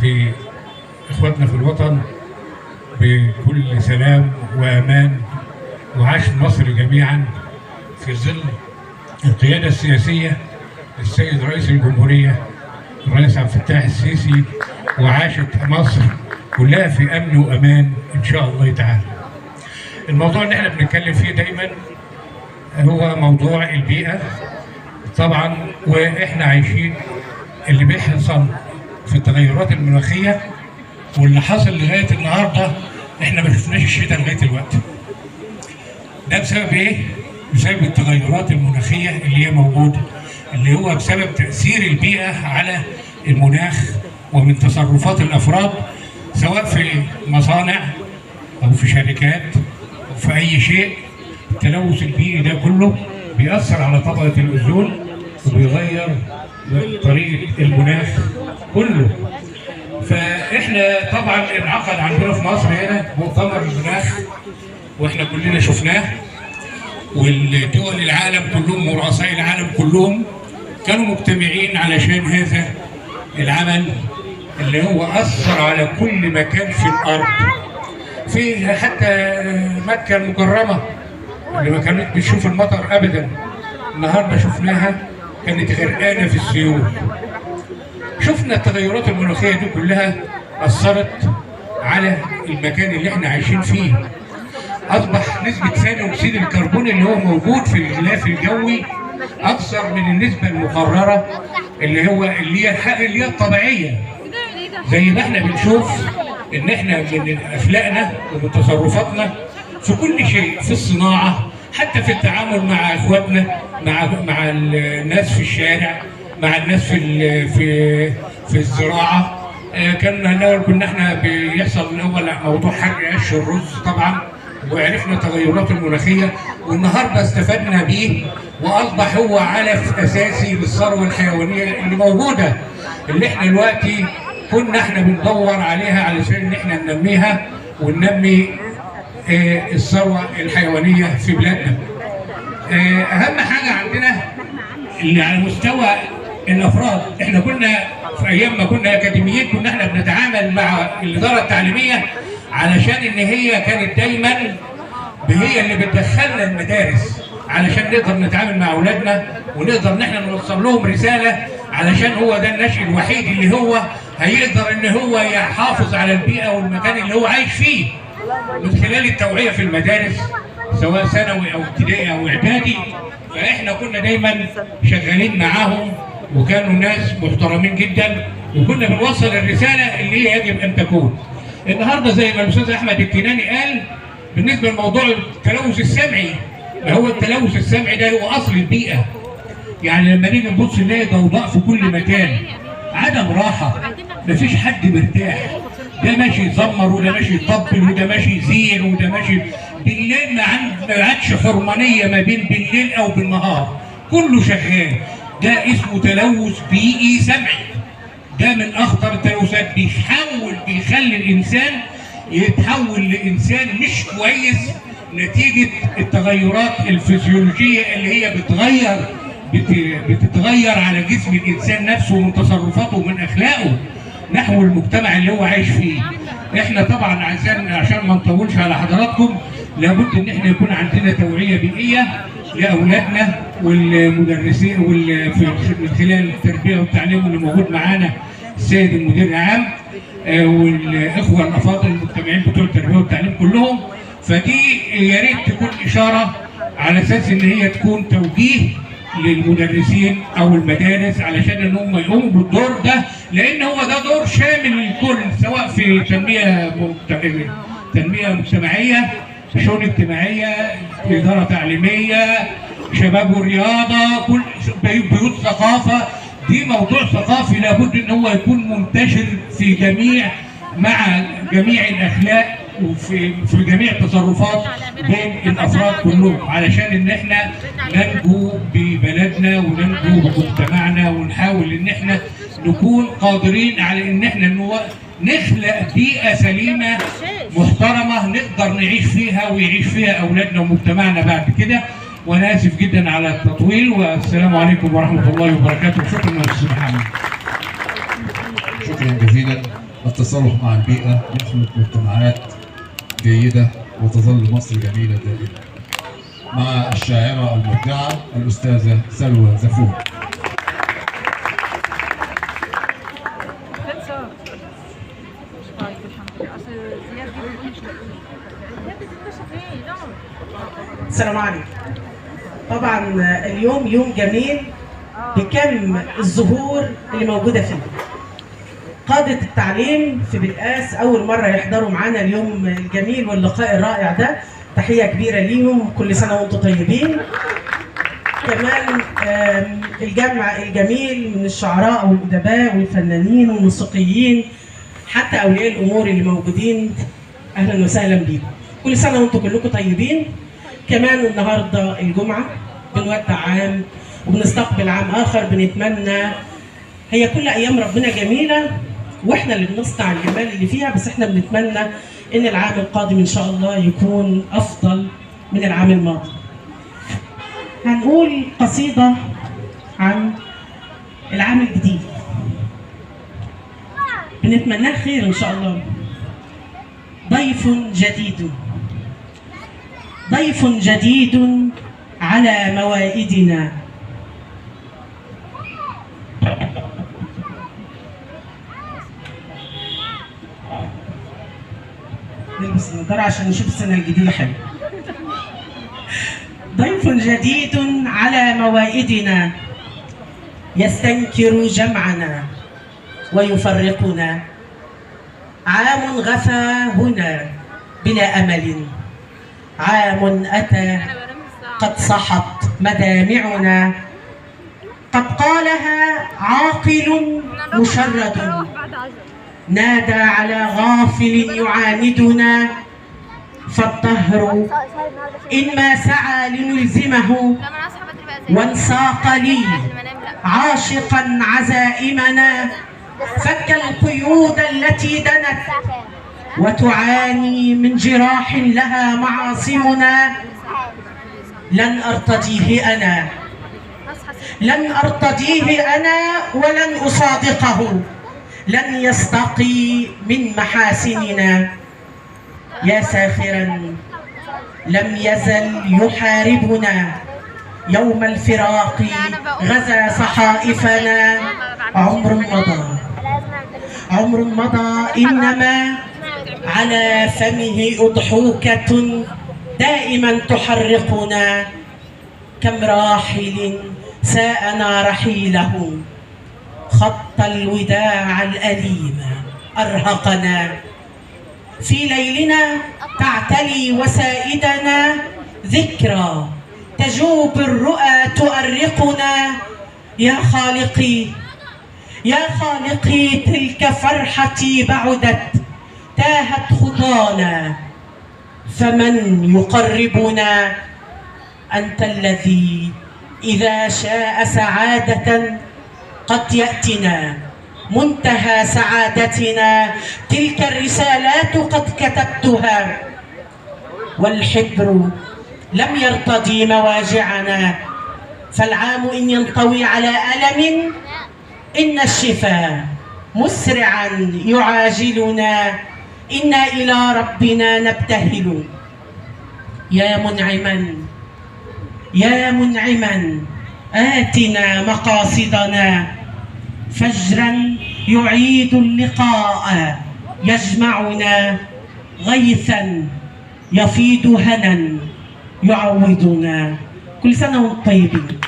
في إخواتنا في الوطن بكل سلام وأمان، وعاش مصر جميعا في ظل القيادة السياسية السيد رئيس الجمهورية الرئيس عبد الفتاح السيسي، وعاشت مصر كلها في أمن وأمان إن شاء الله تعالى. الموضوع اللي احنا بنتكلم فيه دايما هو موضوع البيئة طبعا، واحنا عايشين اللي بيحصل في التغيرات المناخية واللي حصل لغاية النهاردة. احنا ما شفناش الشتاء لغاية الوقت. ده بسبب ايه؟ بسبب التغيرات المناخية اللي هي موجودة، اللي هو بسبب تأثير البيئة على المناخ ومن تصرفات الأفراد، سواء في مصانع أو في شركات أو في أي شيء. التلوث البيئي ده كله بيأثر على طبقة الأوزون وبيغير طريقة المناخ كله. فإحنا طبعا انعقد عندنا في مصر هنا مؤتمر المناخ، وإحنا كلنا شفناه، والدول العالم كلهم ورؤساء العالم كلهم كانوا مجتمعين علشان هذا العمل اللي هو أثر على كل مكان في الأرض. في حتى مكة المكرمة اللي ما كانت بتشوف المطر أبدا، النهارده شفناها كانت غرقانة في السيول. شفنا التغيرات المناخية دي كلها أثرت على المكان اللي احنا عايشين فيه. أصبح نسبة ثاني أكسيد الكربون اللي هو موجود في الغلاف الجوي أكثر من النسبة المقررة اللي هي الطبيعية. زي ما احنا بنشوف إن احنا من أخلاقنا ومن تصرفاتنا في كل شيء، في الصناعة، حتى في التعامل مع إخواتنا، مع الناس في الشارع، مع الناس في الزراعة. كنا الأول كنا احنا بيحصل الأول موضوع حرق قش الرز طبعا، وعرفنا التغيرات المناخية، والنهارده استفدنا بيه وأصبح هو علف أساسي للثروة الحيوانية اللي موجودة، اللي احنا دلوقتي كنا احنا بندور عليها علشان ان احنا ننميها وننمي الثروة الحيوانية في بلادنا. أهم حاجة عندنا اللي على مستوى الأفراد، احنا كنا في أيام ما كنا أكاديميين كنا احنا بنتعامل مع الإدارة التعليمية علشان إن هي كانت دايما هي اللي بتدخلنا المدارس علشان نقدر نتعامل مع أولادنا ونقدر إن احنا نوصل لهم رسالة، علشان هو ده النشء الوحيد اللي هو هيقدر إن هو يحافظ على البيئة والمكان اللي هو عايش فيه من خلال التوعية في المدارس سواء ثانوي أو ابتدائي أو إعدادي. فإحنا كنا دايما شغالين معاهم وكانوا ناس محترمين جدا، وكنا بنوصل الرسالة اللي هي يجب أن تكون. النهارده زي ما الأستاذ أحمد الكناني قال بالنسبة لموضوع التلوث السمعي، هو التلوث السمعي ده هو أصل البيئة. يعني لما نيجي نبص نلاقي ضوضاء في كل مكان، عدم راحة، مفيش حد مرتاح، ده ماشي يزمر وده ماشي يطبل وده ماشي يزير وده ماشي بالليل، ما عادش حرمانية ما بين بالليل أو بالنهار، كله شغال. ده اسمه تلوث بيئي سمعي، ده من أخطر التلوثات. بيخلي الإنسان يتحول لإنسان مش كويس نتيجة التغيرات الفسيولوجية اللي هي بتتغير على جسم الإنسان نفسه من تصرفاته ومن أخلاقه نحو المجتمع اللي هو عايش فيه. احنا طبعا عشان ما نطولش على حضراتكم، لابد ان احنا يكون عندنا توعية بيئية لأولادنا والمدرسين من خلال التربية والتعليم اللي موجود معانا السيد المدير العام والإخوة الأفاضل المجتمعين بتوع التربية والتعليم كلهم. فدي يا ريت تكون إشارة على أساس إن هي تكون توجيه للمدرسين أو المدارس علشان إن هم يقوموا بالدور ده، لأن هو ده دور شامل للكل، سواء في تنمية مجتمعية، شؤون اجتماعية، إدارة تعليمية، شباب ورياضة، كل بيوت ثقافة. دي موضوع ثقافي لابد ان هو يكون منتشر مع جميع الاخلاق وفي جميع التصرفات بين الافراد كلهم، علشان ان احنا ننجو ببلدنا وننجو بمجتمعنا، ونحاول ان احنا نكون قادرين على ان احنا نخلق بيئة سليمة محترمة نقدر نعيش فيها ويعيش فيها اولادنا ومجتمعنا بعد كده. وانا اسف جدا على التطويل، والسلام عليكم ورحمه الله وبركاته. شكرا يا استاذ محمد. شكرا جزيلا. التصالح مع البيئة يخلق مجتمعات جيدة وتظل مصر جميلة دائما. مع الشاعرة المبدعة الأستاذة سلوى زفور. السلام عليكم. طبعا اليوم يوم جميل بكم الزهور اللي موجوده فيه. قادة التعليم في بلقاس اول مره يحضروا معانا اليوم الجميل واللقاء الرائع ده، تحيه كبيره ليهم، كل سنه وانتم طيبين. كمان الجمع الجميل من الشعراء والادباء والفنانين والموسيقيين، حتى اولياء الامور اللي موجودين، اهلا وسهلا بيكم. كل سنه وانتم كلكم طيبين. كمان النهارده الجمعه بنودع عام وبنستقبل عام اخر. بنتمنى، هي كل ايام ربنا جميله واحنا اللي بنصنع الجمال اللي فيها، بس احنا بنتمنى ان العام القادم ان شاء الله يكون افضل من العام الماضي. هنقول قصيده عن العام الجديد بنتمناه خير ان شاء الله. ضيف جديد، ضيف جديد على موائدنا، نلبس النضاره عشان نشوف السنه الجديده حلوه. ضيف جديد على موائدنا يستنكر جمعنا ويفرقنا. عام غفا هنا بلا امل، عام اتى قد صحت مدامعنا. قد قالها عاقل مشرد، نادى على غافل يعاندنا. فالدهر إنما سعى لنلزمه وانساق لي عاشقا عزائمنا. فك القيود التي دنت وتعاني من جراح لها معاصمنا. لن أرتضيه أنا، لن أرتضيه أنا ولن أصادقه، لن يستقي من محاسننا. يا ساخرا لم يزل يحاربنا، يوم الفراق غزا صحائفنا. عمر مضى، عمر مضى، إنما على فمه أضحوكة دائما تحرقنا. كم راحل ساءنا رحيله، خط الوداع الأليم أرهقنا. في ليلنا تعتلي وسائدنا ذكرى تجوب الرؤى تؤرقنا. يا خالقي، يا خالقي، تلك فرحتي بعدت، تاهت خطانا، فمن يقربنا؟ أنت الذي إذا شاء سعادة قد يأتنا منتهى سعادتنا. تلك الرسالات قد كتبتها، والحبر لم يرتضي مواجعنا. فالعام إن ينطوي على ألم، إن الشفاء مسرعا يعاجلنا. إنا إلى ربنا نبتهل. يا منعما، يا منعما، آتنا مقاصدنا. فجرا يعيد اللقاء يجمعنا، غيثا يفيض هنا يعوضنا. كل سنة وانتم طيبين.